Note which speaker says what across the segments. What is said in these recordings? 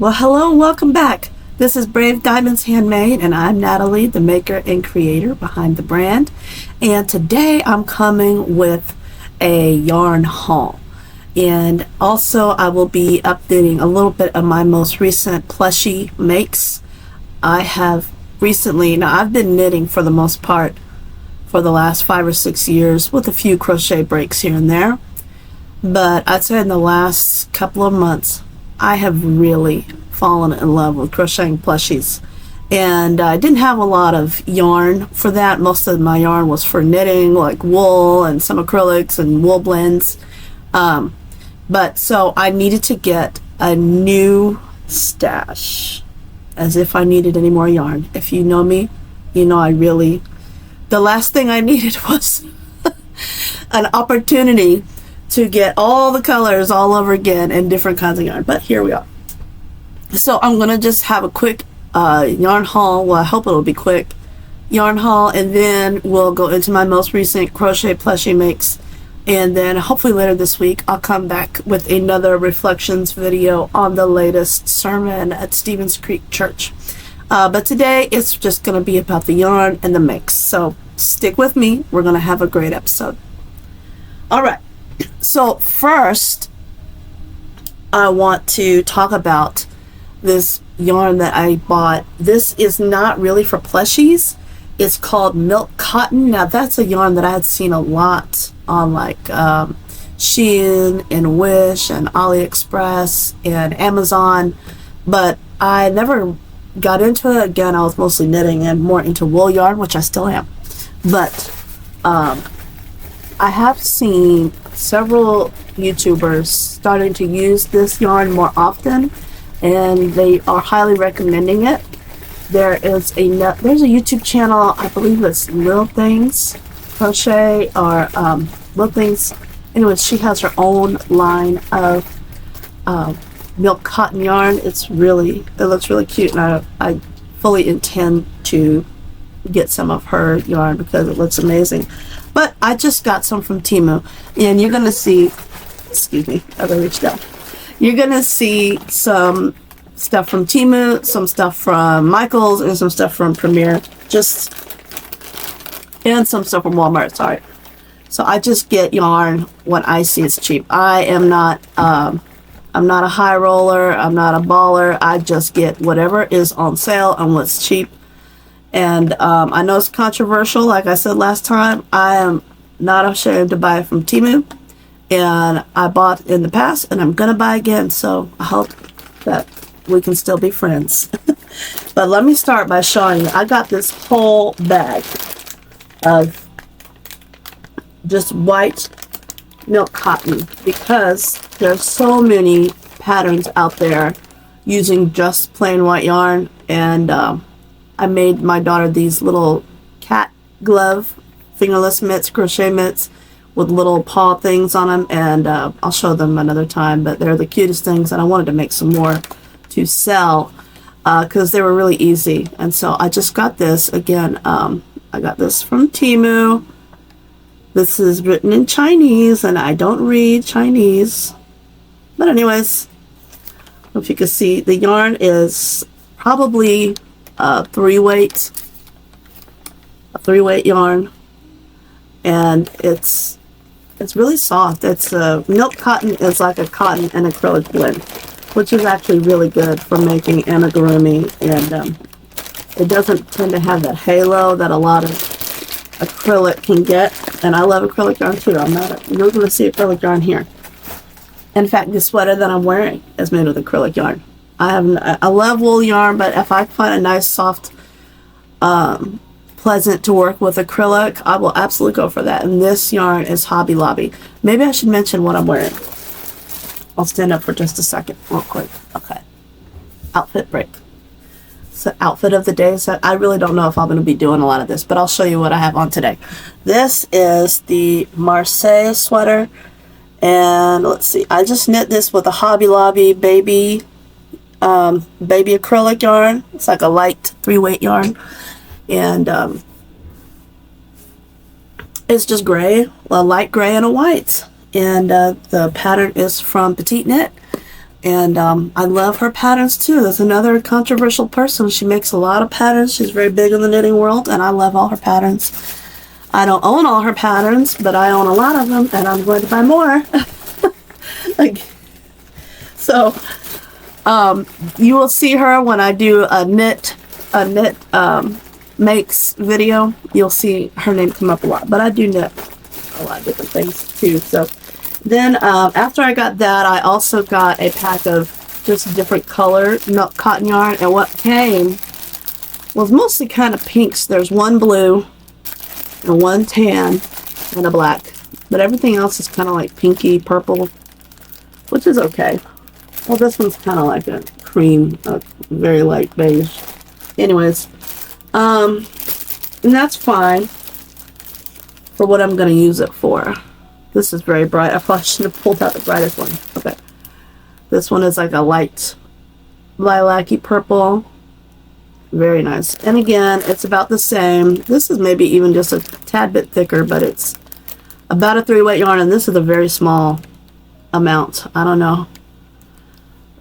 Speaker 1: Well, hello, welcome back. This is Brave Diamonds Handmade, and I'm Natalie, the maker and creator behind the brand. And today I'm coming with a yarn haul. And also I will be updating a little bit of my most recent plushie makes. I have recently, now I've been knitting for the most part for the last 5 or 6 years with a few crochet breaks here and there. But I'd say in the last couple of months, I have really fallen in love with crocheting plushies. And I didn't have a lot of yarn for that. Most of my yarn was for knitting, like wool and some acrylics and wool blends. But so I needed to get a new stash, as if I needed any more yarn. If you know me, you know the last thing I needed was an opportunity to get all the colors all over again and different kinds of yarn. But here we are. So I'm gonna just have a quick yarn haul. Well, I hope it'll be quick yarn haul, and then we'll go into my most recent crochet plushie makes, and then hopefully later this week I'll come back with another reflections video on the latest sermon at Stevens Creek Church. But today it's just gonna be about the yarn and the mix, so stick with me. We're gonna have a great episode. All right, so first I want to talk about this yarn that I bought. This is not really for plushies. It's called milk cotton. Now that's a yarn that I had seen a lot on like Shein and Wish and AliExpress and Amazon, but I never got into it. Again, I was mostly knitting and more into wool yarn, which I still am. But I have seen several YouTubers starting to use this yarn more often, and they are highly recommending it. There's a YouTube channel, I believe it's Little Things Crochet or Little Things. Anyway, she has her own line of milk cotton yarn. It looks really cute, and I fully intend to get some of her yarn because it looks amazing. But I just got some from Temu, and you're gonna see, excuse me, I gotta reach down. You're gonna see some stuff from Temu, some stuff from Michaels, and some stuff from Premier, and some stuff from Walmart, sorry. So I just get yarn when I see it's cheap. I'm not a high roller, I'm not a baller. I just get whatever is on sale and what's cheap. And I know it's controversial, like I said last time. I am not ashamed to buy it from Temu, and I bought in the past, and I'm gonna buy again, so I hope that we can still be friends. But let me start by showing you. I got this whole bag of just white milk cotton because there's so many patterns out there using just plain white yarn, and I made my daughter these little cat glove fingerless mitts, crochet mitts with little paw things on them, and I'll show them another time, but they're the cutest things, and I wanted to make some more to sell because they were really easy. And so I just got this again. I got this from Temu. This is written in Chinese, and I don't read Chinese, but anyways, if you can see, the yarn is probably a three-weight yarn, and it's really soft. It's milk cotton is like a cotton and acrylic blend, which is actually really good for making amigurumi, and it doesn't tend to have that halo that a lot of acrylic can get. And I love acrylic yarn too. You're going to see acrylic yarn here. In fact, the sweater that I'm wearing is made with acrylic yarn. I love wool yarn, but if I find a nice, soft, pleasant to work with acrylic, I will absolutely go for that. And this yarn is Hobby Lobby. Maybe I should mention what I'm wearing. I'll stand up for just a second, real quick. Okay. Outfit break. So outfit of the day. So I really don't know if I'm going to be doing a lot of this, but I'll show you what I have on today. This is the Marseille sweater. And let's see. I just knit this with a Hobby Lobby baby acrylic yarn. It's like a light 3-weight yarn, and it's just gray, a light gray and a white, and the pattern is from Petite Knit, And I love her patterns too. There's another controversial person. She makes a lot of patterns. She's very big in the knitting world, and I love all her patterns. I don't own all her patterns, but I own a lot of them, and I'm going to buy more. Like, so you will see her when I do a knit makes video. You'll see her name come up a lot, but I do knit a lot of different things too. So then after I got that, I also got a pack of just different color cotton yarn, and what came was mostly kind of pinks. There's one blue and one tan and a black, but everything else is kind of like pinky purple, which is okay. Well, this one's kind of like a cream, a very light beige. Anyways, and that's fine for what I'm going to use it for. This is very bright. I probably should have pulled out the brightest one. Okay. This one is like a light lilac-y purple. Very nice. And again, it's about the same. This is maybe even just a tad bit thicker, but it's about a 3-weight yarn, and this is a very small amount. I don't know.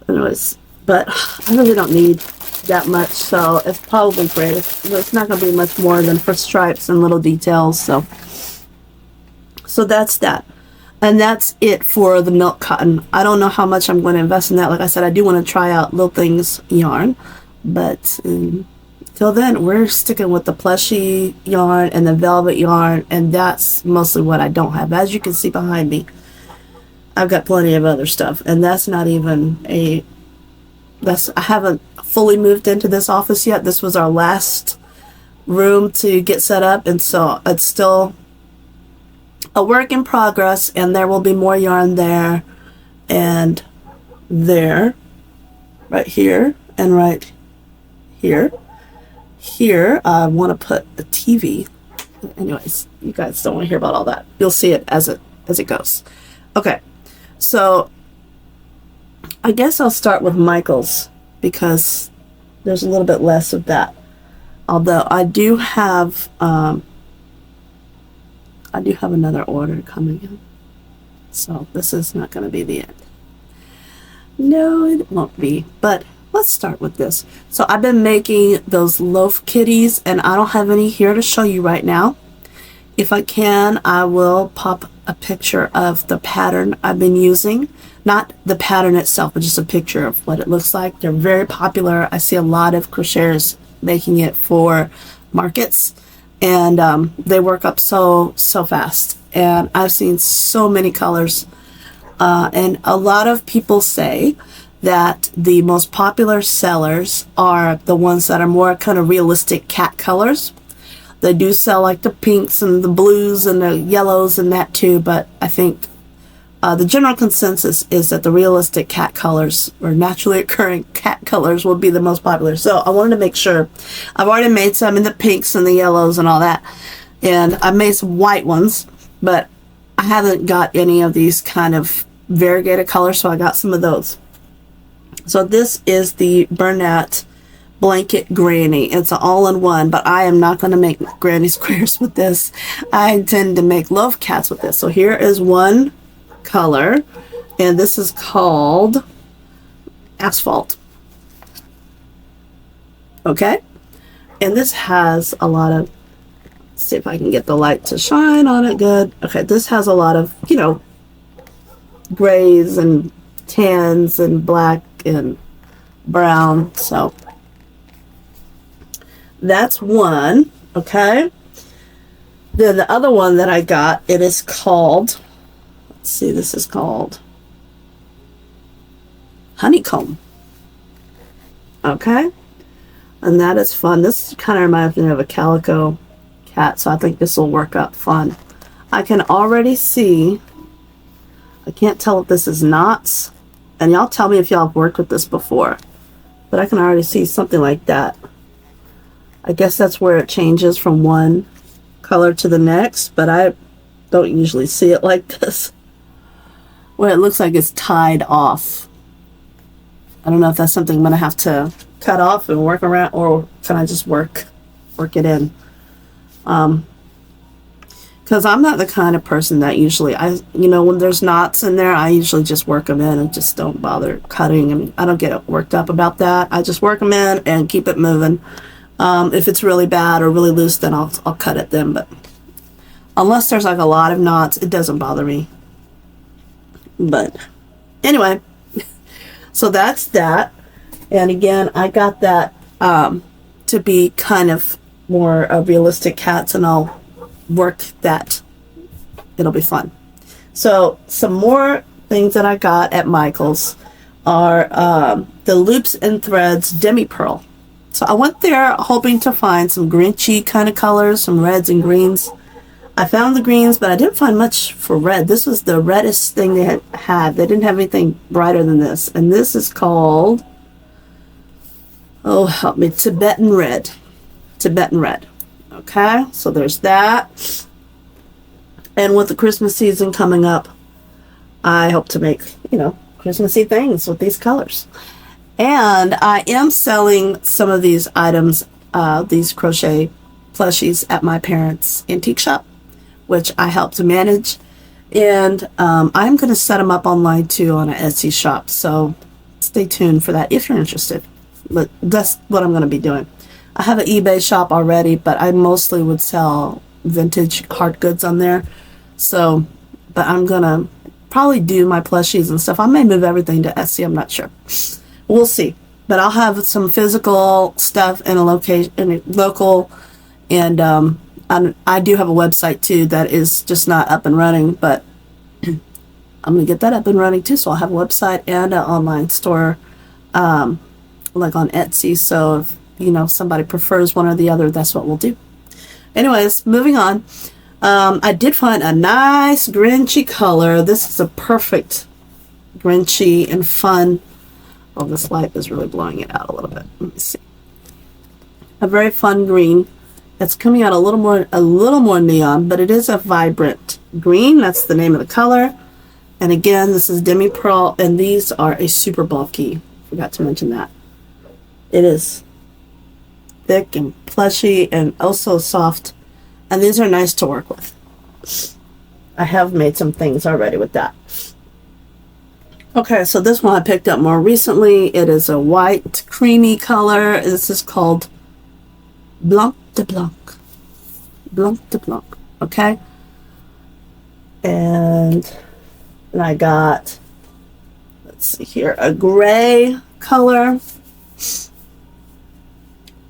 Speaker 1: Anyways, but I really don't need that much, so it's probably great. It's not going to be much more than for stripes and little details, so that's that. And that's it for the milk cotton. I don't know how much I'm going to invest in that. Like I said, I do want to try out Little Things yarn, but till then, we're sticking with the plushie yarn and the velvet yarn, and that's mostly what I don't have. As you can see behind me, I've got plenty of other stuff, and that's not even I haven't fully moved into this office yet. This was our last room to get set up, and so it's still a work in progress, and there will be more yarn there and there, right here and right here. Here, I want to put the TV. Anyways, you guys don't want to hear about all that. You'll see it as it goes. Okay, so I guess I'll start with Michael's because there's a little bit less of that. Although I do have another order coming in, so this is not going to be the end. No, it won't be. But let's start with this. So I've been making those loaf kitties, and I don't have any here to show you right now. If I can, I will pop a picture of the pattern I've been using. Not the pattern itself, but just a picture of what it looks like. They're very popular. I see a lot of crocheters making it for markets, and they work up so fast. And I've seen so many colors. And a lot of people say that the most popular sellers are the ones that are more kind of realistic cat colors. They do sell like the pinks and the blues and the yellows and that too, but I think the general consensus is that the realistic cat colors, or naturally occurring cat colors, will be the most popular. So I wanted to make sure. I've already made some in the pinks and the yellows and all that, and I've made some white ones, but I haven't got any of these kind of variegated colors, so I got some of those. So this is the Bernat Blanket Granny. It's an all-in-one, but I am not going to make granny squares with this. I intend to make love cats with this. So here is one color, and this is called Asphalt. Okay, and this has a lot of, let's see if I can get the light to shine on it good. Okay, this has a lot of, you know, grays and tans and black and brown. So that's one. Okay, then the other one that I got, it is called, let's see, this is called Honeycomb. Okay, and that is fun. This kind of reminds me of a calico cat, so I think this will work out fun. I can already see, I can't tell if this is knots, and y'all tell me if y'all have worked with this before, but I can already see something like that. I guess that's where it changes from one color to the next, but I don't usually see it like this, where it looks like it's tied off. I don't know if that's something I'm going to have to cut off and work around, or can I just work it in. Because I'm not the kind of person that usually, when there's knots in there, I usually just work them in and just don't bother cutting. I mean, I don't get worked up about that. I just work them in and keep it moving. If it's really bad or really loose, then I'll cut it then. But unless there's like a lot of knots, it doesn't bother me. But anyway, so that's that. And again, I got that to be kind of more realistic cats, and I'll work that. It'll be fun. So some more things that I got at Michael's are the Loops and Threads Demi Pearl. So I went there hoping to find some Grinchy kind of colors, some reds and greens. I found the greens, but I didn't find much for red. This was the reddest thing they had. They didn't have anything brighter than this. And this is called, oh, help me, Tibetan Red. Tibetan Red. Okay, so there's that. And with the Christmas season coming up, I hope to make, Christmassy things with these colors. And I am selling some of these items, these crochet plushies at my parents' antique shop, which I help to manage. And I'm going to set them up online too on an Etsy shop. So stay tuned for that if you're interested. But that's what I'm going to be doing. I have an eBay shop already, but I mostly would sell vintage hard goods on there. So, but I'm going to probably do my plushies and stuff. I may move everything to Etsy. I'm not sure. We'll see. But I'll have some physical stuff in a local, and I do have a website too that is just not up and running, but I'm going to get that up and running too. So I'll have a website and an online store, like on Etsy. So if, somebody prefers one or the other, that's what we'll do. Anyways, moving on. I did find a nice Grinchy color. This is a perfect Grinchy and fun. Oh, this light is really blowing it out a little bit. Let me see. A very fun green. It's coming out a little more neon, but it is a vibrant green. That's the name of the color. And again, this is Demi Pearl, and these are a super bulky. Forgot to mention that. It is thick and plushy and also soft. And these are nice to work with. I have made some things already with that. Okay, so this one I picked up more recently. It is a white, creamy color. This is called Blanc de Blanc. Blanc de Blanc, okay? And I got, let's see here, a gray color.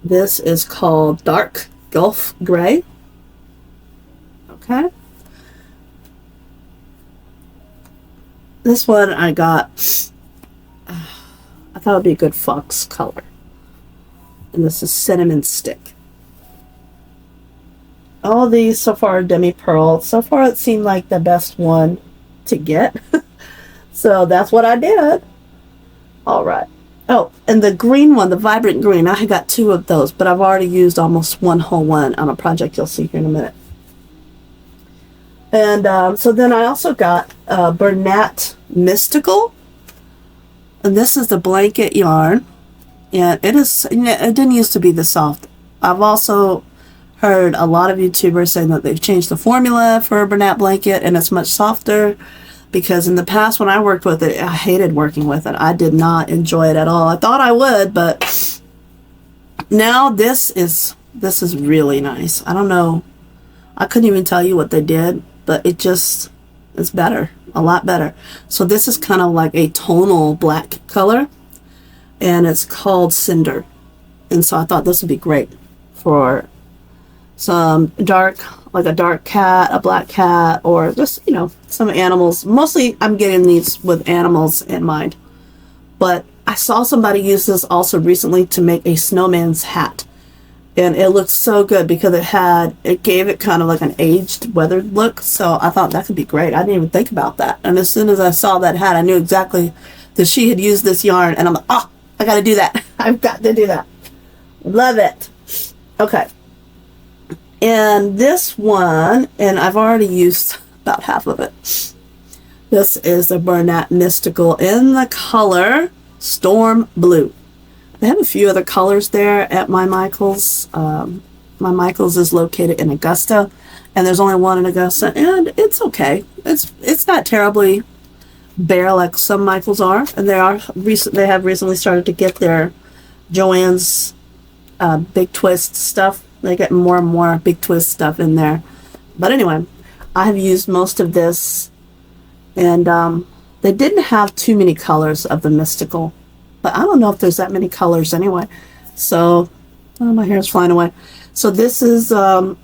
Speaker 1: This is called Dark Gulf Gray. Okay. This one I got, I thought it would be a good fox color. And this is Cinnamon Stick. All these so far are Demi Pearl. So far it seemed like the best one to get. So that's what I did. All right. Oh, and the green one, the vibrant green, I got 2 of those, but I've already used almost one whole one on a project you'll see here in a minute. And so then I also got Bernat Mystical, and this is the blanket yarn, and it didn't used to be this soft. I've also heard a lot of YouTubers saying that they've changed the formula for a Bernat blanket and it's much softer, because in the past when I worked with it, I hated working with it. I did not enjoy it at all. I thought I would, but now this is really nice. I don't know, I couldn't even tell you what they did, but it just is better, a lot better. So this is kind of like a tonal black color, and it's called Cinder. And so I thought this would be great for some dark, like a dark cat, a black cat, or just, some animals. Mostly I'm getting these with animals in mind. But I saw somebody use this also recently to make a snowman's hat. And it looks so good because it gave it kind of like an aged, weathered look. So I thought that could be great. I didn't even think about that. And as soon as I saw that hat, I knew exactly that she had used this yarn. And I'm like, oh, I got to do that. I've got to do that. Love it. Okay. And this one, and I've already used about half of it. This is the Bernat Mystical in the color Storm Blue. They have a few other colors there at my Michael's. My Michaels is located in Augusta, and there's only one in Augusta, and it's okay. It's not terribly bare like some Michaels are, and they have recently started to get their Joann's big twist stuff. They get more and more big twist stuff in there. But anyway, I have used most of this, and they didn't have too many colors of the mystical, but I don't know if there's that many colors anyway. So, oh, my hair's flying away. So this is, I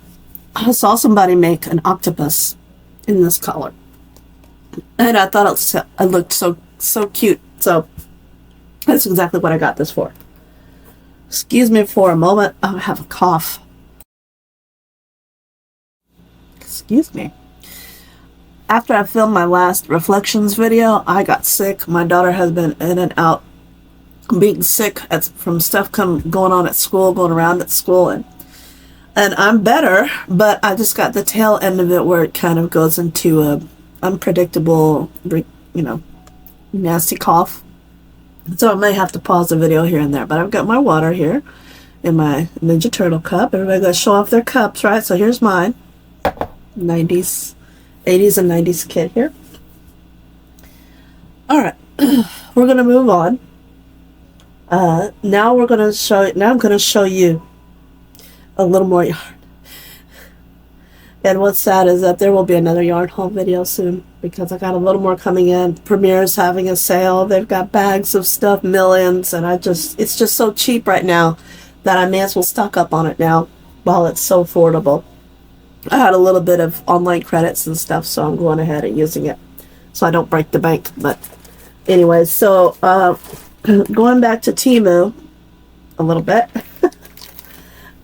Speaker 1: saw somebody make an octopus in this color, and I thought it looked so cute. So that's exactly what I got this for. Excuse me for a moment. I have a cough. Excuse me. After I filmed my last reflections video, I got sick. My daughter has been in and out being sick from stuff going on at school, going around at school, and I'm better, but I just got the tail end of it where it kind of goes into a unpredictable, nasty cough. So I may have to pause the video here and there, but I've got my water here in my Ninja Turtle cup. Everybody got to show off their cups, right? So here's mine. 80s and 90s kid here. All right, we're going to move on. Now I'm going to show you a little more yarn. And what's sad is that there will be another yarn haul video soon, because I got a little more coming in. Premier's having a sale. They've got bags of stuff, millions, and it's just so cheap right now that I may as well stock up on it now while it's so affordable. I had a little bit of online credits and stuff, so I'm going ahead and using it so I don't break the bank. But anyway, so going back to Temu a little bit.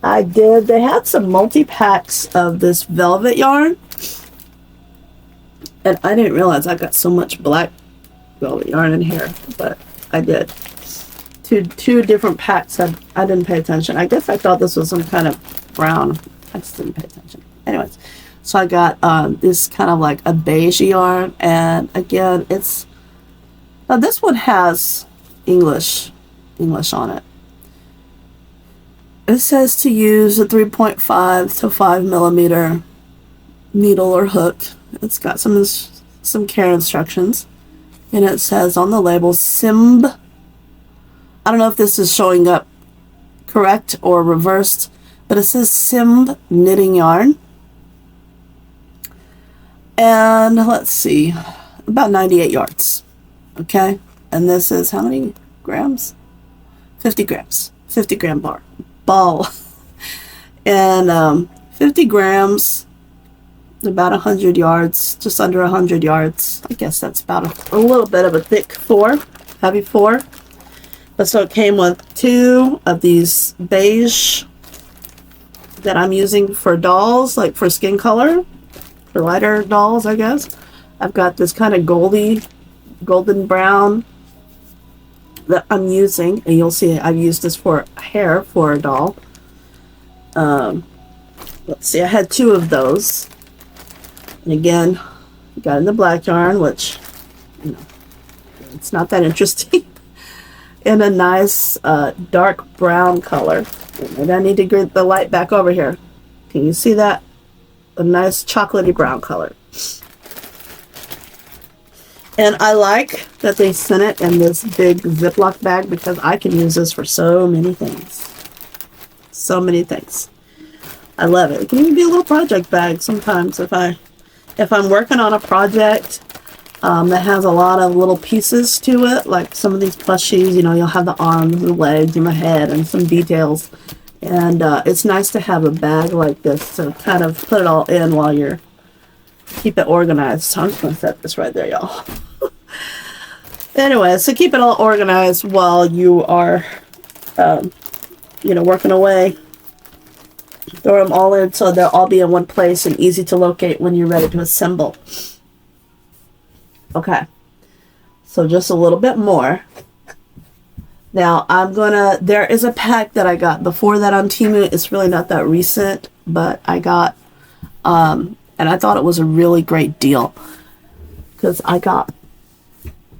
Speaker 1: They had some multi-packs of this velvet yarn, and I didn't realize I got so much black velvet yarn in here, but I did. Two different packs. I didn't pay attention. I guess I thought this was some kind of brown. I just didn't pay attention. Anyways, so I got this kind of like a beige yarn, and again, now this one has English on it. It says to use a 3.5 to 5 millimeter needle or hook. It's got some care instructions, and it says on the label Simb. I don't know if this is showing up correct or reversed, but it says Simb knitting yarn. And let's see, about 98 yards. Okay, and this is how many grams? 50 grams. 50 gram ball. And 50 grams, about 100 yards, just under 100 yards. I guess that's about a little bit of a thick heavy 4. But so it came with 2 of these beige that I'm using for dolls, like for skin color, for lighter dolls, I guess. I've got this kind of golden brown that I'm using, and you'll see I've used this for hair for a doll. Let's see, I had 2 of those, and again, got in the black yarn, which it's not that interesting, in a nice dark brown color. And I need to get the light back over here. Can you see that? A nice chocolatey brown color. And I like that they sent it in this big Ziploc bag, because I can use this for so many things. So many things. I love it. It can even be a little project bag sometimes if I'm working on a project that has a lot of little pieces to it, like some of these plushies, you'll have the arms, the legs, and the head, and some details. And it's nice to have a bag like this to kind of put it all in while you're keep it organized. So I'm just going to set this right there, y'all. Anyway, so keep it all organized while you are, working away. Throw them all in so they'll all be in one place and easy to locate when you're ready to assemble. Okay, so just a little bit more. Now there is a pack that I got before that on Temu. It's really not that recent, but I got, and I thought it was a really great deal, because I got,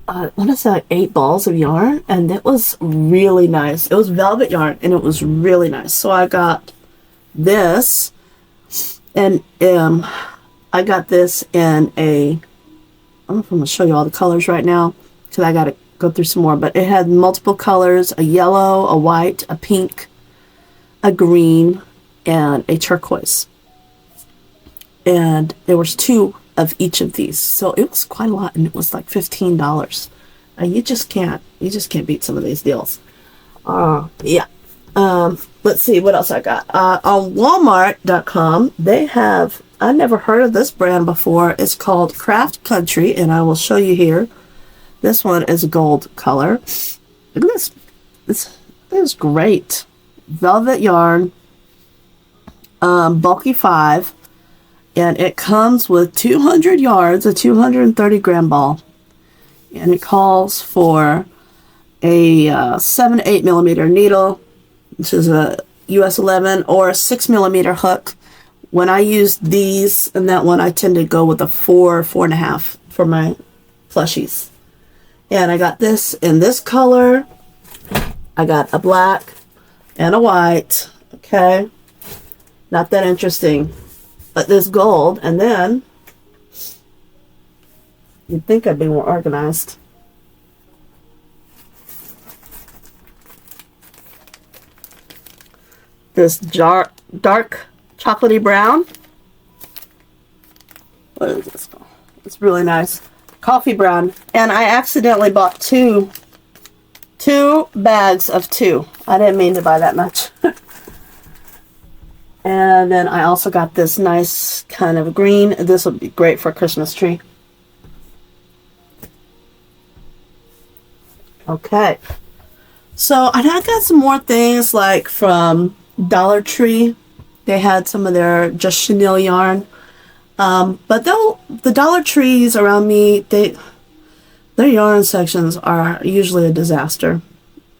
Speaker 1: I want to say like 8 balls of yarn, and it was really nice. It was velvet yarn, and it was really nice. So I got this, and I got this in a, I don't know if I'm going to show you all the colors right now because I got to go through some more, but it had multiple colors: a yellow, a white, a pink, a green, and a turquoise. And there was 2 of each of these, so it was quite a lot, and it was like $15. You just can't beat some of these deals. Yeah. Let's see what else I got. On Walmart.com, they have, I never heard of this brand before. It's called Craft Country, and I will show you here. This one is a gold color. Look at this. This is great. Velvet yarn, bulky 5, and it comes with 200 yards, a 230 gram ball, and it calls for a 7 to 8 millimeter needle, which is a US 11, or a 6 millimeter hook. When I use these and that one, I tend to go with a 4.5 for my plushies. And I got this in this color. I got a black and a white. Okay, not that interesting, but this gold. And then you'd think I'd be more organized. This dark chocolatey brown. What is this called? It's really nice. Coffee brown. And I accidentally bought two bags of 2. I didn't mean to buy that much. And then I also got this nice kind of green. This would be great for a Christmas tree. Okay. So I got some more things like from Dollar Tree. They had some of their just chenille yarn. But though the Dollar Trees around me, their yarn sections are usually a disaster,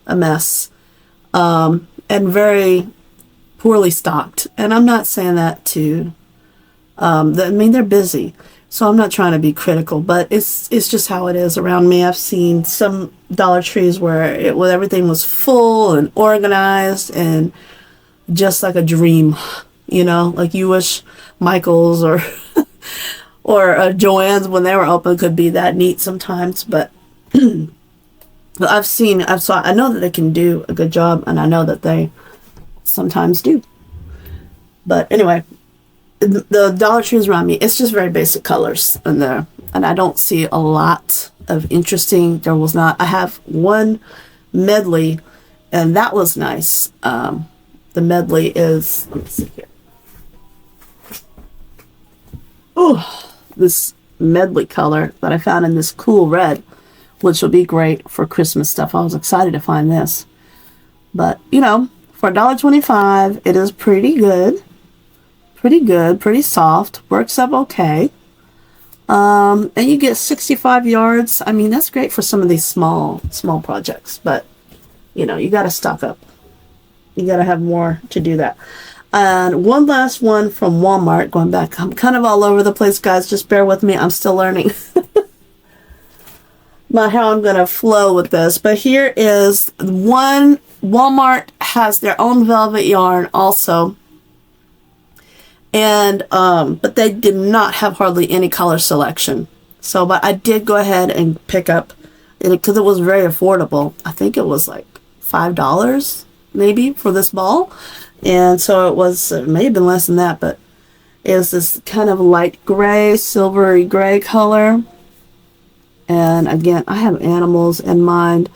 Speaker 1: a mess, and very poorly stocked. And I'm not saying that to, I mean, they're busy, so I'm not trying to be critical, but it's just how it is around me. I've seen some Dollar Trees where everything was full and organized and just like a dream, you know, like you wish Michael's or Joann's when they were open could be that neat sometimes. But I know that they can do a good job, and I know that they sometimes do. But anyway, the Dollar Trees around me, it's just very basic colors in there, and I don't see a lot of interesting. There was not. I have one medley, and that was nice. The medley is, let me see here. Oh, this medley color that I found in this cool red, which will be great for Christmas stuff. I was excited to find this. But, you know, for $1.25, it is pretty good. Pretty good, pretty soft. Works up okay. And you get 65 yards. I mean, that's great for some of these small projects. But, you know, you got to stock up. You got to have more to do that. And one last one from Walmart, going back. I'm kind of all over the place, guys. Just bear with me. I'm still learning how I'm going to flow with this. But here is one. Walmart has their own velvet yarn also. And, but they did not have hardly any color selection. So, but I did go ahead and pick up, because it was very affordable. I think it was like $5 maybe for this ball. And so it may have been less than that, but it's this kind of light gray, silvery gray color. And again, I have animals in mind.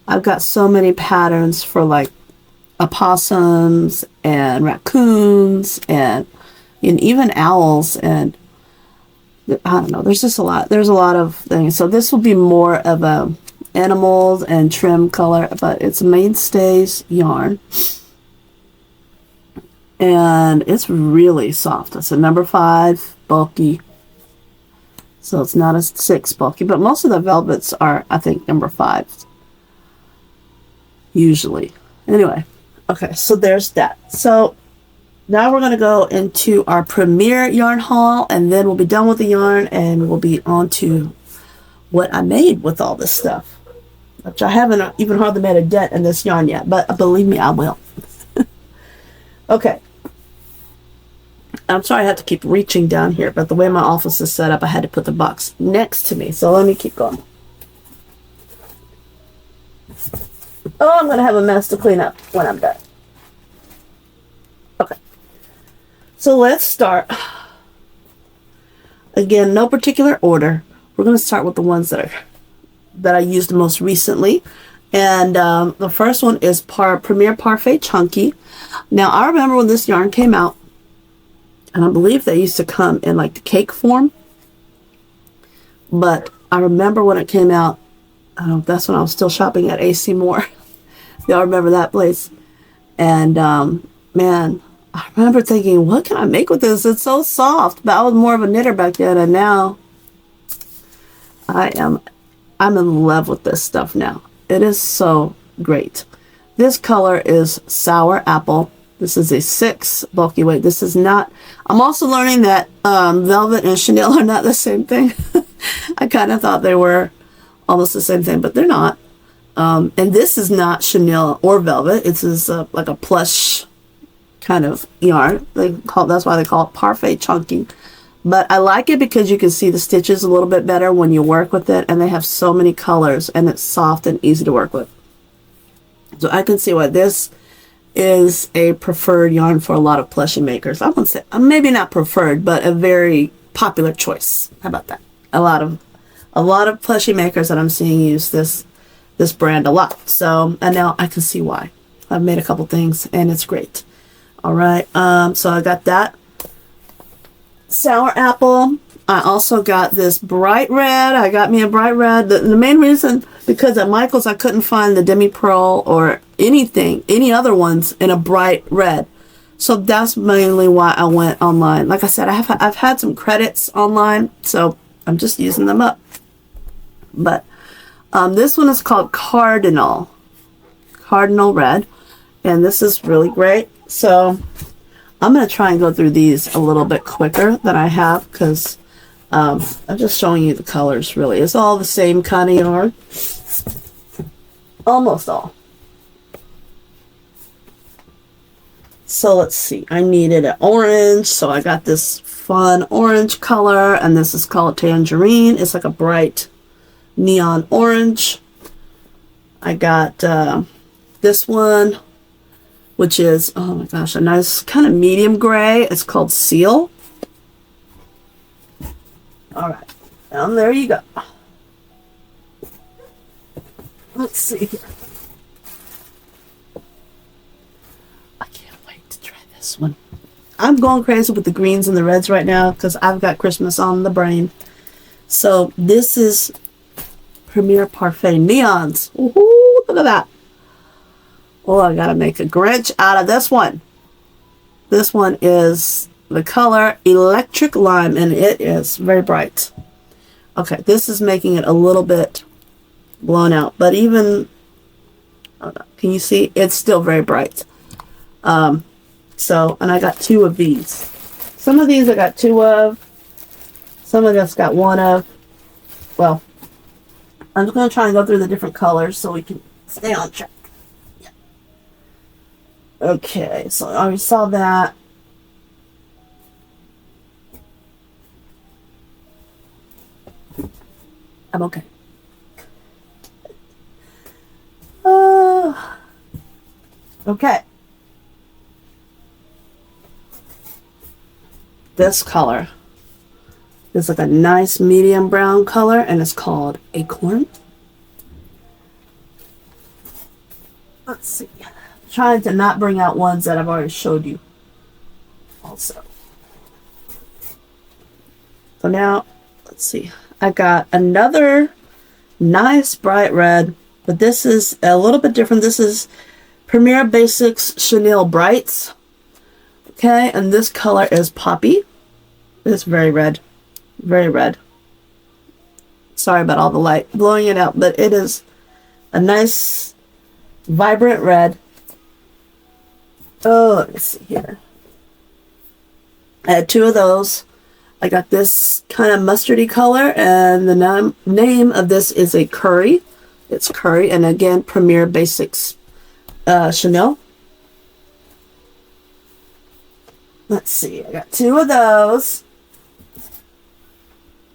Speaker 1: I've got so many patterns for like opossums and raccoons and even owls, and I don't know, there's just a lot. There's a lot of things. So this will be more of a animals and trim color, but it's Mainstays yarn. And it's really soft. It's a number 5 bulky. So it's not a 6 bulky, but most of the velvets are, I think, number 5. Usually. Anyway. Okay, so there's that. So now we're going to go into our premiere yarn haul, and then we'll be done with the yarn, and we'll be on to what I made with all this stuff. Which I haven't even hardly made a dent in this yarn yet, but believe me, I will. Okay. I'm sorry I had to keep reaching down here, but the way my office is set up, I had to put the box next to me. So let me keep going. Oh, I'm going to have a mess to clean up when I'm done. Okay. So let's start. Again, no particular order. We're going to start with the ones that I used most recently. And the first one is Premier Parfait Chunky. Now, I remember when this yarn came out, and I believe they used to come in like the cake form. But I remember when it came out, that's when I was still shopping at AC Moore. Y'all remember that place? And man, I remember thinking, what can I make with this? It's so soft. But I was more of a knitter back then, and now I'm in love with this stuff now. It is so great. This color is Sour Apple. This is a 6 bulky weight. This is not, I'm also learning that velvet and chenille are not the same thing. I kind of thought they were almost the same thing, but they're not. And this is not chenille or velvet. It's like a plush kind of yarn. That's why they call it Parfait Chunky. But I like it because you can see the stitches a little bit better when you work with it, and they have so many colors, and it's soft and easy to work with. So I can see why this is a preferred yarn for a lot of plushie makers. I wouldn't say, maybe not preferred, but a very popular choice. How about that? A lot of plushie makers that I'm seeing use this brand a lot. So, and now I can see why. I've made a couple things, and it's great. All right, so I got that Sour Apple. I also got this bright red. I got me a bright red. The main reason, because at Michael's I couldn't find the demi pearl or any other ones in a bright red. So that's mainly why I went online. Like I said, I've had some credits online, so I'm just using them up. But this one is called Cardinal Red, and this is really great. So I'm going to try and go through these a little bit quicker than I have, because I'm just showing you the colors, really. It's all the same kind of yarn. Almost all. So let's see. I needed an orange, so I got this fun orange color, and this is called Tangerine. It's like a bright neon orange. I got this one, which is, oh my gosh, a nice kind of medium gray. It's called Seal. All right, and there you go. Let's see here. I can't wait to try this one. I'm going crazy with the greens and the reds right now because I've got Christmas on the brain. So this is Premier Parfait Neons. Ooh, look at that. Oh, I gotta make a Grinch out of this one. This one is the color Electric Lime, and it is very bright. Okay, this is making it a little bit blown out, but even, can you see? It's still very bright. So, and I got 2 of these. Some of these I got 2 of. Some of us got 1 of. Well, I'm just going to try and go through the different colors so we can stay on track. Yeah. Okay, so I already saw that. I'm okay. Okay. This color is like a nice medium brown color, and it's called Acorn. Let's see. I'm trying to not bring out ones that I've already showed you also. So now, let's see. I got another nice bright red, but this is a little bit different. This is Premier Basics Chenille Brights. Okay, and this color is Poppy. It's very red. Very red. Sorry about all the light blowing it out, but it is a nice, vibrant red. Oh, let me see here. I had 2 of those. I got this kind of mustardy color, and the name of this is a Curry. It's Curry, and again, Premier Basics Chenille. Let's see, I got 2 of those.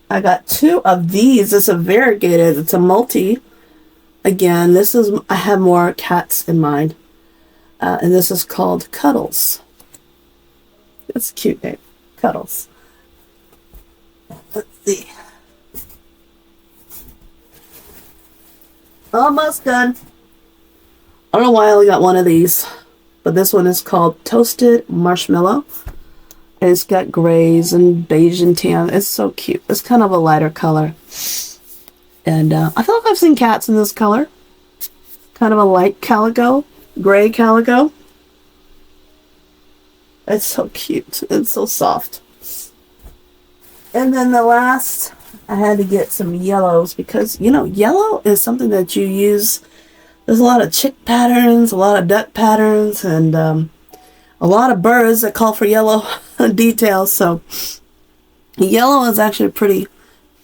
Speaker 1: I got 2 of these. It's a variegated, it's a multi. Again, this is, I have more cats in mind. And this is called Cuddles. It's a cute name, Cuddles. Let's see. Almost done. I don't know why I only got 1 of these, but this one is called Toasted Marshmallow. And it's got grays and beige and tan. It's so cute. It's kind of a lighter color. And I feel like I've seen cats in this color. Kind of a light calico, gray calico. It's so cute. It's so soft. And then the last, I had to get some yellows because, you know, yellow is something that you use. There's a lot of chick patterns, a lot of duck patterns, and a lot of birds that call for yellow details. So yellow is actually a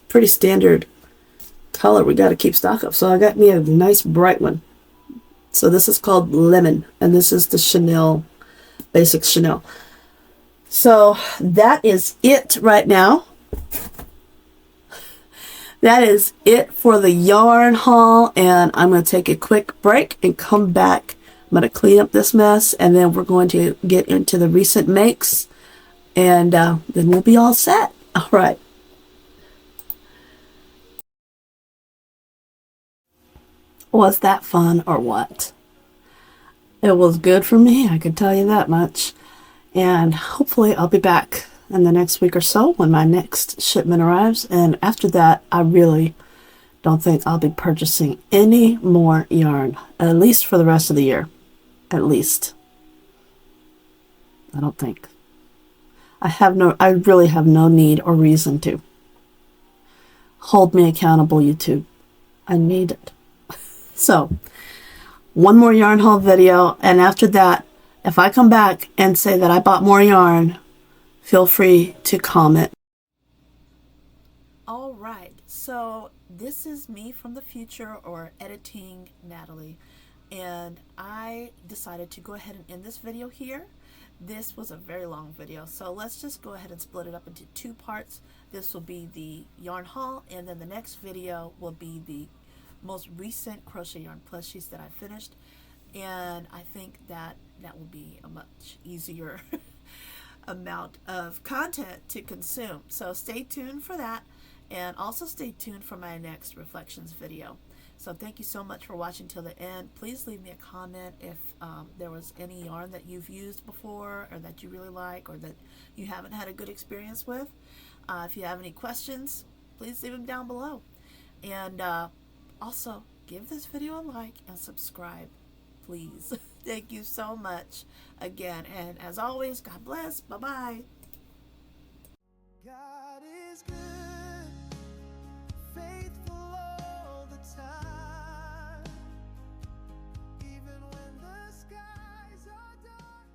Speaker 1: pretty standard color we got to keep stock of. So I got me a nice bright one. So this is called Lemon, and this is the Chanel, basic Chanel. So that is it right now. That is it for the yarn haul, and I'm going to take a quick break and come back. I'm going to clean up this mess, and then we're going to get into the recent makes, and then we'll be all set. All right. Was that fun or what? It was good for me, I can tell you that much. And hopefully I'll be back in the next week or so when my next shipment arrives. And after that, I really don't think I'll be purchasing any more yarn, at least for the rest of the year. At least. I don't think. I really have no need or reason to. Hold me accountable, YouTube. I need it. So, one more yarn haul video, and after that, if I come back and say that I bought more yarn, feel free to comment. All right, so this is me from the future, or editing Natalie, and I decided to go ahead and end this video here. This was a very long video, so let's just go ahead and split it up into 2 parts. This will be the yarn haul, and then the next video will be the most recent crochet yarn plushies that I finished, and I think that will be a much easier amount of content to consume. So stay tuned for that, and also stay tuned for my next reflections video. So thank you so much for watching till the end. Please leave me a comment if there was any yarn that you've used before, or that you really like, or that you haven't had a good experience with. If you have any questions, please leave them down below. And also, give this video a like and subscribe, please. Thank you so much again. And as always, God bless. Bye-bye. God is good, faithful all the time, even when the skies are dark.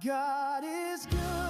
Speaker 2: God is good.